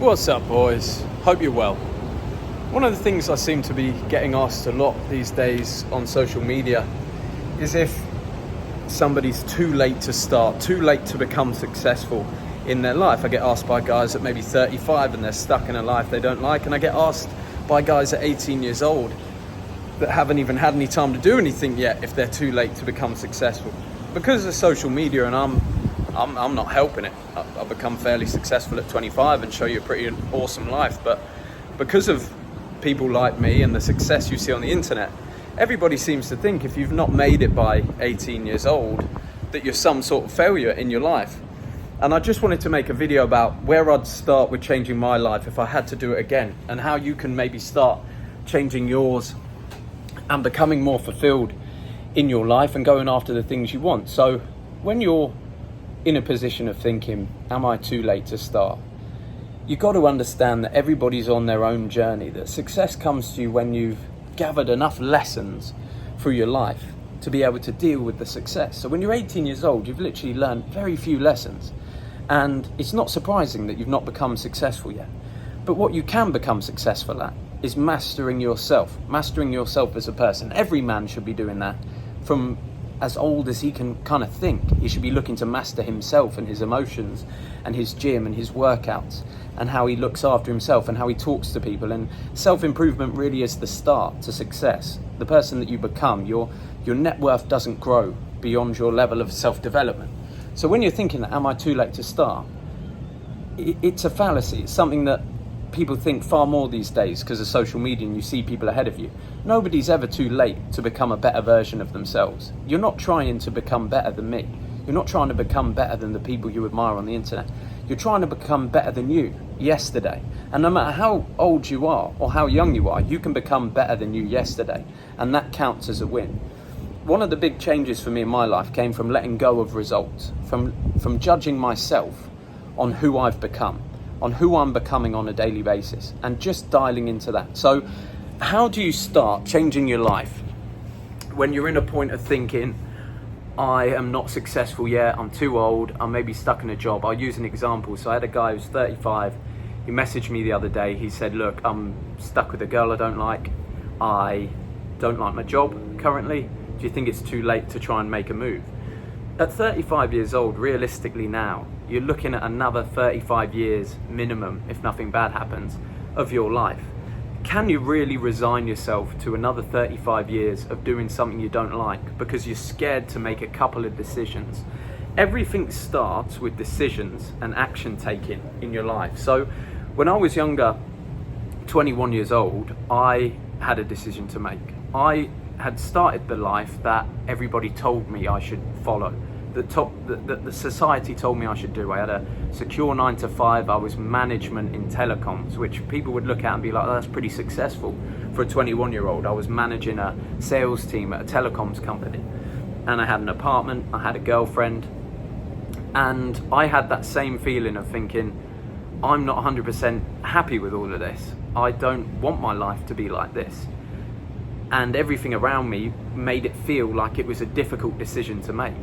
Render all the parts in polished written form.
What's up, boys? Hope you're well. One of the things I seem to be getting asked a lot these days on social media is if somebody's too late to start, too late to become successful in their life. I get asked by guys at maybe 35 and they're stuck in a life they don't like, and I get asked by guys at 18 years old that haven't even had any time to do anything yet if they're too late to become successful. Because of social media, and I'm not helping it. I've become fairly successful at 25 and show you a pretty awesome life. But because of people like me and the success you see on the internet, everybody seems to think if you've not made it by 18 years old, that you're some sort of failure in your life. And I just wanted to make a video about where I'd start with changing my life if I had to do it again, and how you can maybe start changing yours and becoming more fulfilled in your life and going after the things you want. So when you're in a position of thinking, am I too late to start? You've got to understand that everybody's on their own journey, that success comes to you when you've gathered enough lessons through your life to be able to deal with the success. So when you're 18 years old, you've literally learned very few lessons. And it's not surprising that you've not become successful yet. But what you can become successful at is mastering yourself as a person. Every man should be doing that from as old as he can kind of think. He should be looking to master himself and his emotions and his gym and his workouts and how he looks after himself and how he talks to people. And self-improvement really is the start to success. The person that you become, your net worth doesn't grow beyond your level of self-development. So when you're thinking, am I too late to start? It's a fallacy. It's something that people think far more these days because of social media, and you see people ahead of you. Nobody's ever too late to become a better version of themselves. You're not trying to become better than me. You're not trying to become better than the people you admire on the internet. You're trying to become better than you yesterday. And no matter how old you are or how young you are, you can become better than you yesterday. And that counts as a win. One of the big changes for me in my life came from letting go of results, from judging myself on who I've become, on who I'm becoming on a daily basis, and just dialing into that. So how do you start changing your life when you're in a point of thinking, I am not successful yet, I'm too old, I'm maybe stuck in a job? I'll use an example. So I had a guy who's 35, he messaged me the other day, he said, look, I'm stuck with a girl I don't like my job currently, do you think it's too late to try and make a move? At 35 years old, realistically now, you're looking at another 35 years minimum, if nothing bad happens, of your life. Can you really resign yourself to another 35 years of doing something you don't like because you're scared to make a couple of decisions? Everything starts with decisions and action taking in your life. So when I was younger, 21 years old, I had a decision to make. I had started the life that everybody told me I should follow. The society told me I should do. I had a secure 9-to-5. I was management in telecoms, which people would look at and be like, oh, that's pretty successful for a 21-year-old. I was managing a sales team at a telecoms company, and I had an apartment, I had a girlfriend, and I had that same feeling of thinking, I'm not 100% happy with all of this. I don't want my life to be like this. And everything around me made it feel like it was a difficult decision to make.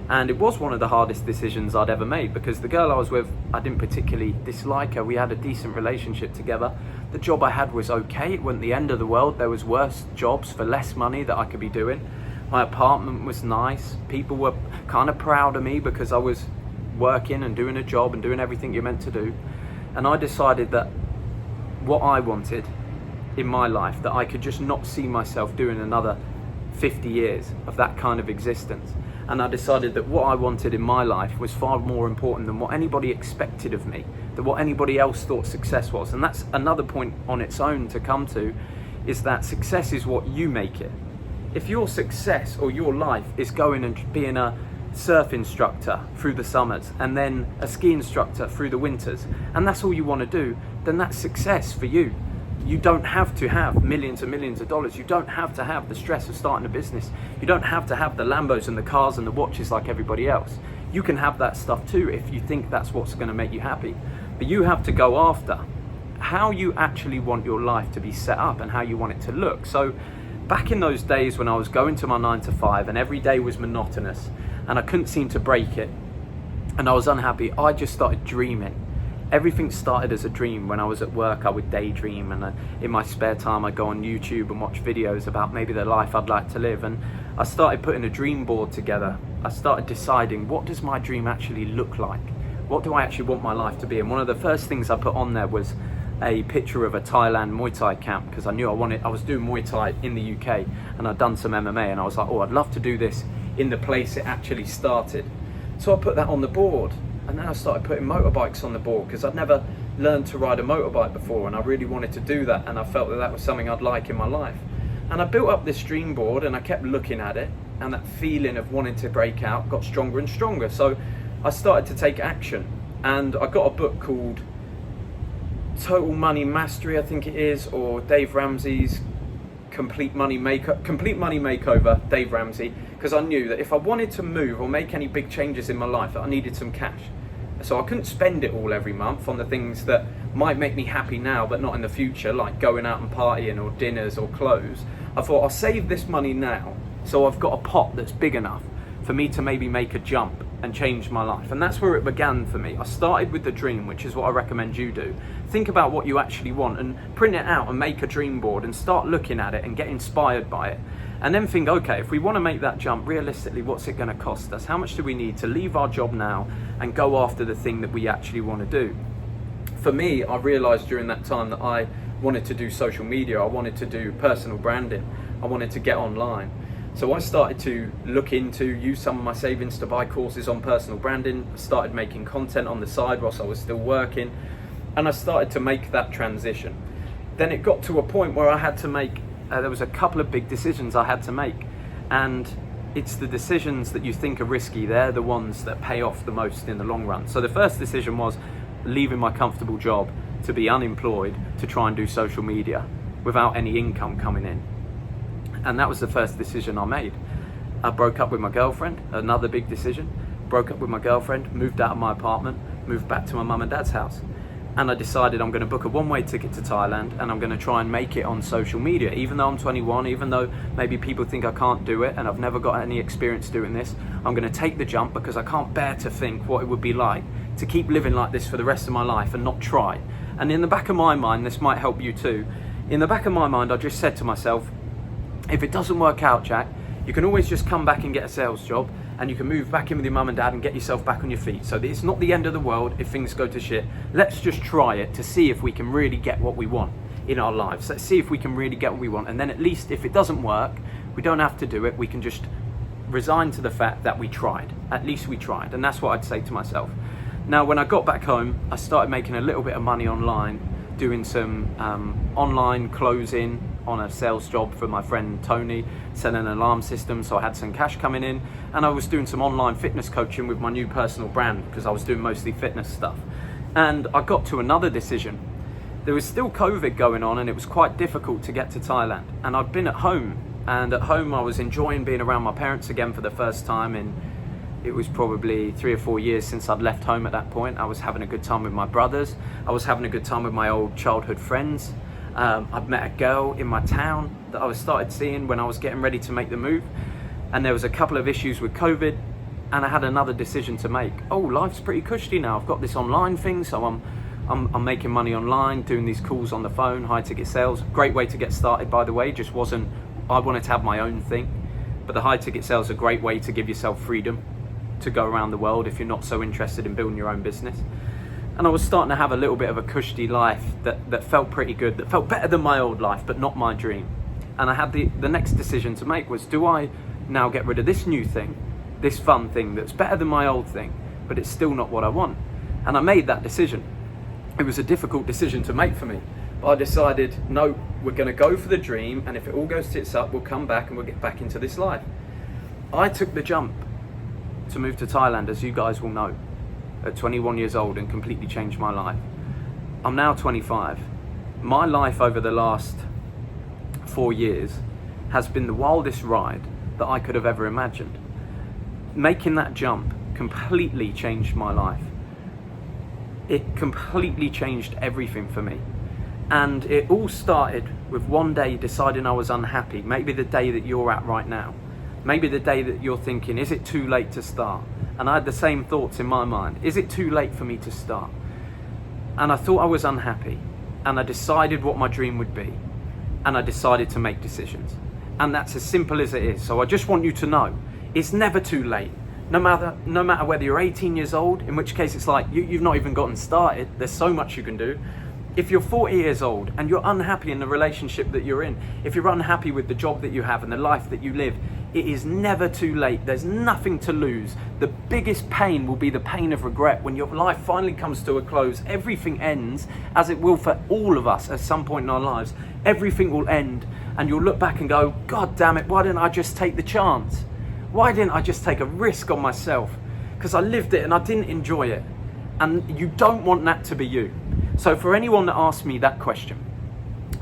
And it was one of the hardest decisions I'd ever made, because the girl I was with, I didn't particularly dislike her. We had a decent relationship together. The job I had was okay. It wasn't the end of the world. There was worse jobs for less money that I could be doing. My apartment was nice. People were kind of proud of me because I was working and doing a job and doing everything you're meant to do. And I decided that what I wanted in my life, that I could just not see myself doing another 50 years of that kind of existence. And I decided that what I wanted in my life was far more important than what anybody expected of me, than what anybody else thought success was. And that's another point on its own to come to, is that success is what you make it. If your success or your life is going and being a surf instructor through the summers and then a ski instructor through the winters, and that's all you want to do, then that's success for you. You don't have to have millions and millions of dollars. You don't have to have the stress of starting a business. You don't have to have the Lambos and the cars and the watches like everybody else. You can have that stuff too if you think that's what's going to make you happy. But you have to go after how you actually want your life to be set up and how you want it to look. So back in those days when I was going to my 9-to-5 and every day was monotonous and I couldn't seem to break it and I was unhappy, I just started dreaming Everything started as a dream. When I was at work, I would daydream, and in my spare time I'd go on YouTube and watch videos about maybe the life I'd like to live. And I started putting a dream board together. I started deciding, what does my dream actually look like? What do I actually want my life to be? And one of the first things I put on there was a picture of a Thailand Muay Thai camp, because I knew I was doing Muay Thai in the UK, and I'd done some MMA, and I was like, oh, I'd love to do this in the place it actually started. So I put that on the board. And then I started putting motorbikes on the board, because I'd never learned to ride a motorbike before, and I really wanted to do that, and I felt that was something I'd like in my life. And I built up this dream board, and I kept looking at it, and that feeling of wanting to break out got stronger and stronger. So I started to take action, and I got a book called Total Money Mastery, I think it is, or Dave Ramsey's Complete Money Makeover, Dave Ramsey, because I knew that if I wanted to move or make any big changes in my life, that I needed some cash. So I couldn't spend it all every month on the things that might make me happy now but not in the future, like going out and partying or dinners or clothes. I thought, I'll save this money now, so I've got a pot that's big enough for me to maybe make a jump and change my life. And that's where it began for me. I started with the dream, which is what I recommend you do. Think about what you actually want and print it out and make a dream board and start looking at it and get inspired by it. And then think, okay, if we want to make that jump, realistically, what's it going to cost us? How much do we need to leave our job now and go after the thing that we actually want to do? For me, I realized during that time that I wanted to do social media. I wanted to do personal branding. I wanted to get online. So I started to use some of my savings to buy courses on personal branding. I started making content on the side whilst I was still working, and I started to make that transition. Then it got to a point where I had to make, there was a couple of big decisions I had to make, and it's the decisions that you think are risky, they're the ones that pay off the most in the long run. So the first decision was leaving my comfortable job to be unemployed to try and do social media without any income coming in. And that was the first decision I made. I broke up with my girlfriend, another big decision. Broke up with my girlfriend, moved out of my apartment, moved back to my mum and dad's house. And I decided I'm going to book a one-way ticket to Thailand, and I'm going to try and make it on social media. Even though I'm 21, even though maybe people think I can't do it and I've never got any experience doing this, I'm going to take the jump, because I can't bear to think what it would be like to keep living like this for the rest of my life and not try. And in the back of my mind, this might help you too. In the back of my mind, I just said to myself, if it doesn't work out, Jack, you can always just come back and get a sales job, and you can move back in with your mum and dad and get yourself back on your feet. So it's not the end of the world if things go to shit. Let's just try it to see if we can really get what we want in our lives. Let's see if we can really get what we want. And then at least if it doesn't work, we don't have to do it. We can just resign to the fact that we tried. At least we tried. And that's what I'd say to myself. Now, when I got back home, I started making a little bit of money online, doing some online closing on a sales job for my friend Tony, selling an alarm system, so I had some cash coming in, and I was doing some online fitness coaching with my new personal brand, because I was doing mostly fitness stuff. And I got to another decision. There was still COVID going on, and it was quite difficult to get to Thailand, and I'd been at home, and at home I was enjoying being around my parents again for the first time in, it was probably 3 or 4 years since I'd left home at that point. I was having a good time with my brothers. I was having a good time with my old childhood friends. I'd met a girl in my town that I started seeing when I was getting ready to make the move. And there was a couple of issues with COVID, and I had another decision to make. Oh, life's pretty cushy now. I've got this online thing, so I'm making money online, doing these calls on the phone, high ticket sales. Great way to get started, by the way. Just wasn't, I wanted to have my own thing. But the high ticket sales are a great way to give yourself freedom to go around the world if you're not so interested in building your own business. And I was starting to have a little bit of a cushy life that felt pretty good, that felt better than my old life, but not my dream. And I had the next decision to make was, do I now get rid of this new thing, this fun thing that's better than my old thing, but it's still not what I want? And I made that decision. It was a difficult decision to make for me, but I decided, no, we're going to go for the dream, and if it all goes tits up, we'll come back and we'll get back into this life. I took the jump to move to Thailand, as you guys will know, at 21 years old, and completely changed my life. I'm now 25. My life over the last 4 years has been the wildest ride that I could have ever imagined. Making that jump completely changed my life. It completely changed everything for me. And it all started with one day deciding I was unhappy, maybe the day that you're at right now. Maybe the day that you're thinking, is it too late to start? And I had the same thoughts in my mind. Is it too late for me to start? and I thought I was unhappy, and I decided what my dream would be, and I decided to make decisions. And that's as simple as it is. So I just want you to know, it's never too late. No matter whether you're 18 years old, in which case it's like you've not even gotten started, there's so much you can do. If you're 40 years old and you're unhappy in the relationship that you're in, if you're unhappy with the job that you have and the life that you live, it is never too late. There's nothing to lose. The biggest pain will be the pain of regret. When your life finally comes to a close, everything ends, as it will for all of us at some point in our lives. Everything will end, and you'll look back and go, God damn it, why didn't I just take the chance? Why didn't I just take a risk on myself? Because I lived it and I didn't enjoy it. And you don't want that to be you. So for anyone that asks me that question,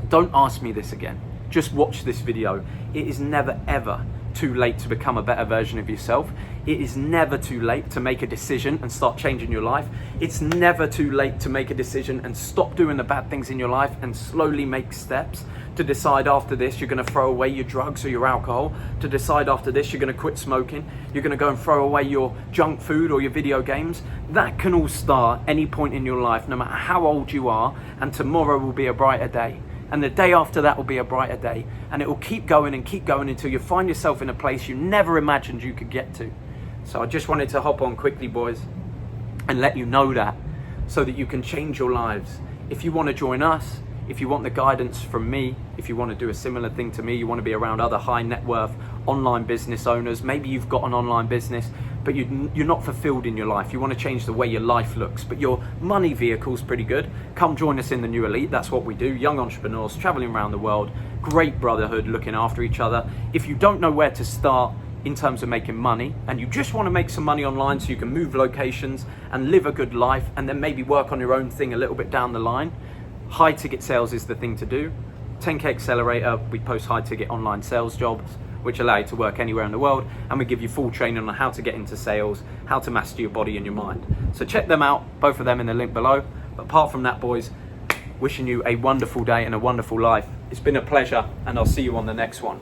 don't ask me this again. Just watch this video. It is never ever too late to become a better version of yourself. It is never too late to make a decision and start changing your life. It's never too late to make a decision and stop doing the bad things in your life and slowly make steps to decide after this you're going to throw away your drugs or your alcohol, to decide after this you're going to quit smoking, you're going to go and throw away your junk food or your video games. That can all start any point in your life, no matter how old you are, and tomorrow will be a brighter day. And the day after that will be a brighter day. And it will keep going until you find yourself in a place you never imagined you could get to. So I just wanted to hop on quickly, boys, and let you know that, so that you can change your lives. If you want to join us, if you want the guidance from me, if you want to do a similar thing to me, you want to be around other high net worth online business owners, maybe you've got an online business, but you're not fulfilled in your life. You want to change the way your life looks, but your money vehicle's pretty good. Come join us in the New Elite. That's what we do. Young entrepreneurs traveling around the world, great brotherhood, looking after each other. If you don't know where to start in terms of making money, and you just want to make some money online so you can move locations and live a good life, and then maybe work on your own thing a little bit down the line, high ticket sales is the thing to do. 10K Accelerator, we post high ticket online sales jobs, which allow you to work anywhere in the world, and we give you full training on how to get into sales, how to master your body and your mind. So check them out, both of them in the link below. But apart from that, boys, wishing you a wonderful day and a wonderful life. It's been a pleasure, and I'll see you on the next one.